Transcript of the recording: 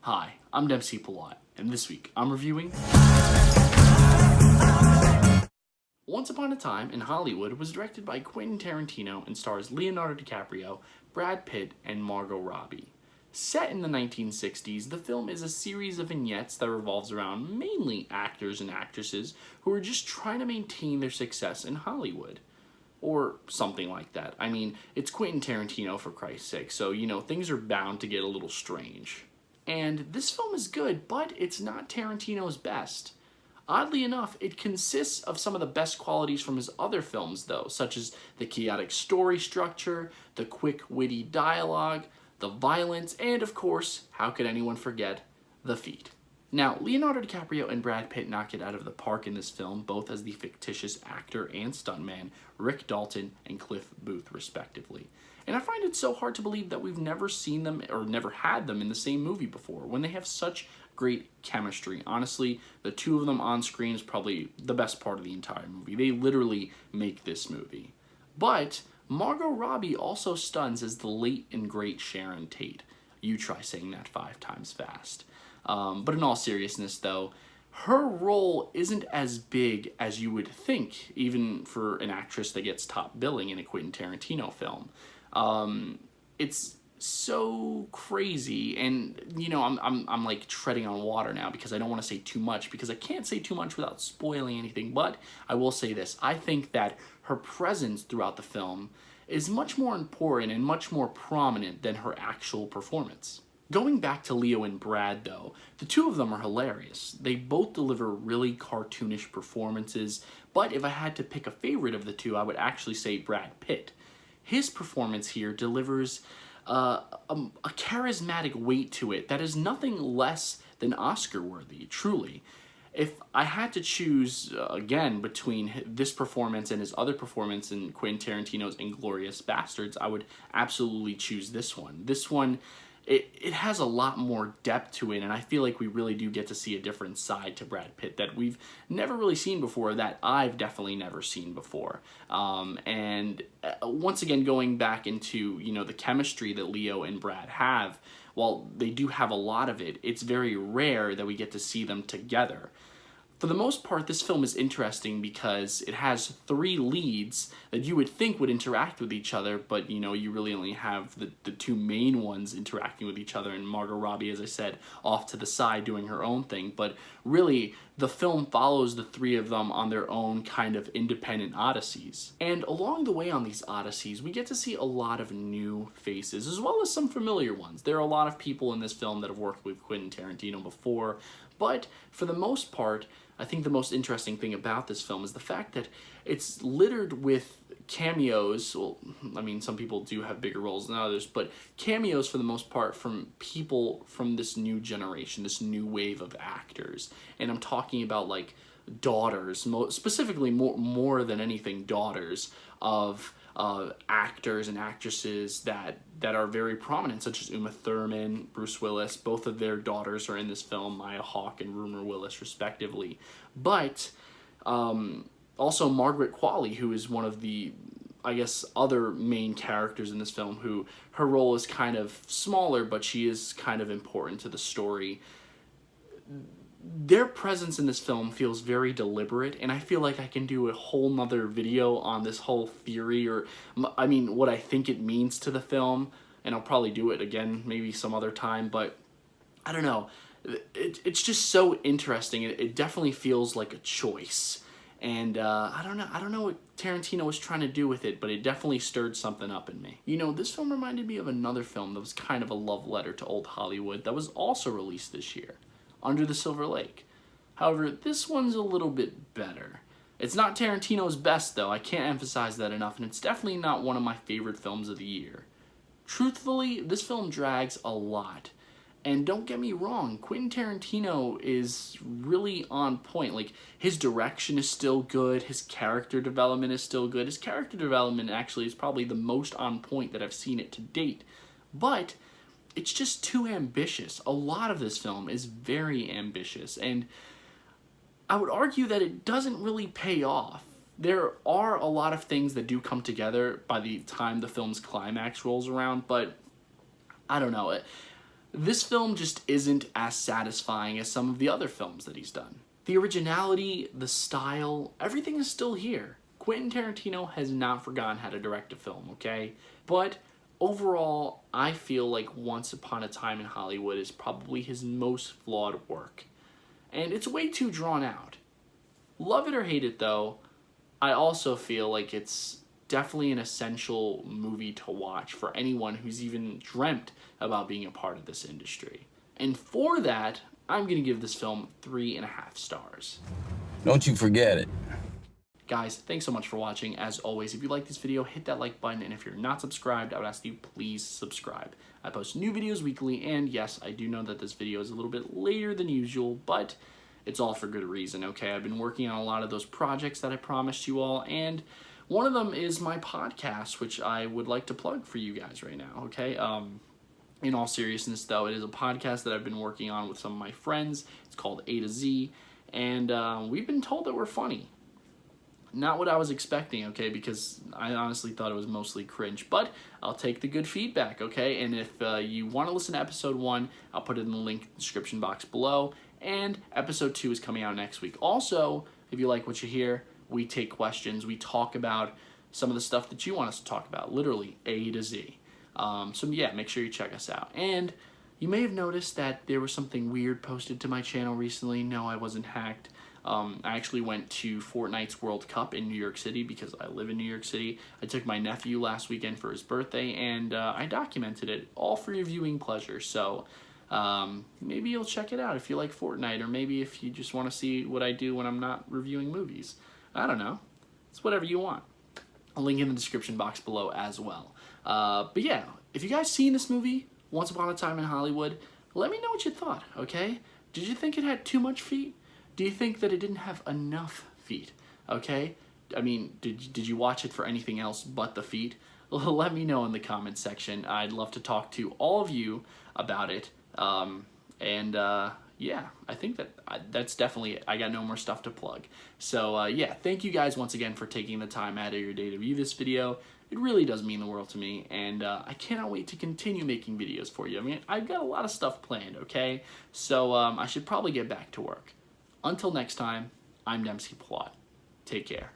Hi, I'm Dempsey Palat, and this week I'm reviewing Once Upon a Time in Hollywood was directed by Quentin Tarantino and stars Leonardo DiCaprio, Brad Pitt, and Margot Robbie. Set in the 1960s, the film is a series of vignettes that revolves around mainly actors and actresses who are just trying to maintain their success in Hollywood. Or something like that. I mean, it's Quentin Tarantino for Christ's sake, so, things are bound to get a little strange. And this film is good, but it's not Tarantino's best. Oddly enough, it consists of some of the best qualities from his other films, though, such as the chaotic story structure, the quick, witty dialogue, the violence, and of course, how could anyone forget, the feet. Now, Leonardo DiCaprio and Brad Pitt knock it out of the park in this film, both as the fictitious actor and stuntman Rick Dalton and Cliff Booth, respectively. And I find it so hard to believe that we've never seen them or never had them in the same movie before, when they have such great chemistry. Honestly, the two of them on screen is probably the best part of the entire movie. They literally make this movie. But Margot Robbie also stuns as the late and great Sharon Tate. You try saying that 5 times fast. But in all seriousness, though, her role isn't as big as you would think, even for an actress that gets top billing in a Quentin Tarantino film. It's so crazy, and I'm like treading on water now because I don't want to say too much, because I can't say too much without spoiling anything. But I will say this: I think that her presence throughout the film is much more important and much more prominent than her actual performance. Going back to Leo and Brad, though, the two of them are hilarious. They both deliver really cartoonish performances, but if I had to pick a favorite of the two, I would actually say Brad Pitt. His performance here delivers a charismatic weight to it that is nothing less than Oscar-worthy, truly. If I had to choose, again, between this performance and his other performance in Quentin Tarantino's Inglourious Basterds, I would absolutely choose this one. This one, it has a lot more depth to it, and I feel like we really do get to see a different side to Brad Pitt that we've never really seen before, that I've definitely never seen before. And once again, going back into, the chemistry that Leo and Brad have, while they do have a lot of it, it's very rare that we get to see them together. For the most part, this film is interesting because it has 3 leads that you would think would interact with each other, but you really only have the 2 main ones interacting with each other, and Margot Robbie, as I said, off to the side doing her own thing. But really, the film follows the 3 of them on their own kind of independent odysseys. And along the way on these odysseys, we get to see a lot of new faces, as well as some familiar ones. There are a lot of people in this film that have worked with Quentin Tarantino before, but for the most part, I think the most interesting thing about this film is the fact that it's littered with cameos. Well, I mean, some people do have bigger roles than others, but cameos for the most part from people from this new generation, this new wave of actors. And I'm talking about like daughters, specifically more than anything, daughters of actors and actresses that are very prominent, such as Uma Thurman, Bruce Willis. Both of their daughters are in this film, Maya Hawke and Rumor Willis, respectively. But also Margaret Qualley, who is one of the, I guess, other main characters in this film, who her role is kind of smaller, but she is kind of important to the story. Their presence in this film feels very deliberate, and I feel like I can do a whole nother video on this whole theory, or, I mean, what I think it means to the film, and I'll probably do it again maybe some other time, but I don't know. It's just so interesting. It definitely feels like a choice, and I don't know what Tarantino was trying to do with it, but it definitely stirred something up in me. This film reminded me of another film that was kind of a love letter to old Hollywood that was also released this year, Under the Silver Lake. However, this one's a little bit better. It's not Tarantino's best, though. I can't emphasize that enough, and it's definitely not one of my favorite films of the year. Truthfully, this film drags a lot. And don't get me wrong, Quentin Tarantino is really on point. Like, his direction is still good, his character development is still good. His character development actually is probably the most on point that I've seen it to date. But it's just too ambitious. A lot of this film is very ambitious, and I would argue that it doesn't really pay off. There are a lot of things that do come together by the time the film's climax rolls around, but I don't know. This film just isn't as satisfying as some of the other films that he's done. The originality, the style, everything is still here. Quentin Tarantino has not forgotten how to direct a film, okay? But overall, I feel like Once Upon a Time in Hollywood is probably his most flawed work. And it's way too drawn out. Love it or hate it though, I also feel like it's definitely an essential movie to watch for anyone who's even dreamt about being a part of this industry. And for that, I'm going to give this film 3.5 stars. Don't you forget it. Guys, thanks so much for watching. As always, if you like this video, hit that like button, and if you're not subscribed, I would ask you please subscribe. I post new videos weekly, and yes, I do know that this video is a little bit later than usual, but it's all for good reason, okay? I've been working on a lot of those projects that I promised you all, and one of them is my podcast, which I would like to plug for you guys right now, okay? In all seriousness, though, it is a podcast that I've been working on with some of my friends. It's called A to Z, and we've been told that we're funny. Not what I was expecting, okay, because I honestly thought it was mostly cringe, but I'll take the good feedback, okay? And if you want to listen to episode 1, I'll put it in the link in the description box below, and episode 2 is coming out next week. Also, if you like what you hear, we take questions, we talk about some of the stuff that you want us to talk about, literally A to Z. So yeah, make sure you check us out. And you may have noticed that there was something weird posted to my channel recently. No, I wasn't hacked. I actually went to Fortnite's World Cup in New York City because I live in New York City. I took my nephew last weekend for his birthday, and I documented it, all for your viewing pleasure. So maybe you'll check it out if you like Fortnite, or maybe if you just want to see what I do when I'm not reviewing movies. I don't know. It's whatever you want. A link in the description box below as well. But yeah, if you guys seen this movie, Once Upon a Time in Hollywood, let me know what you thought, okay? Did you think it had too much feet? Do you think that it didn't have enough feet, okay? I mean, did you watch it for anything else but the feet? Let me know in the comments section. I'd love to talk to all of you about it. Yeah, I think that's definitely it. I got no more stuff to plug. So yeah, thank you guys once again for taking the time out of your day to view this video. It really does mean the world to me, and I cannot wait to continue making videos for you. I mean, I've got a lot of stuff planned, okay? So I should probably get back to work. Until next time, I'm Dempsey Plot. Take care.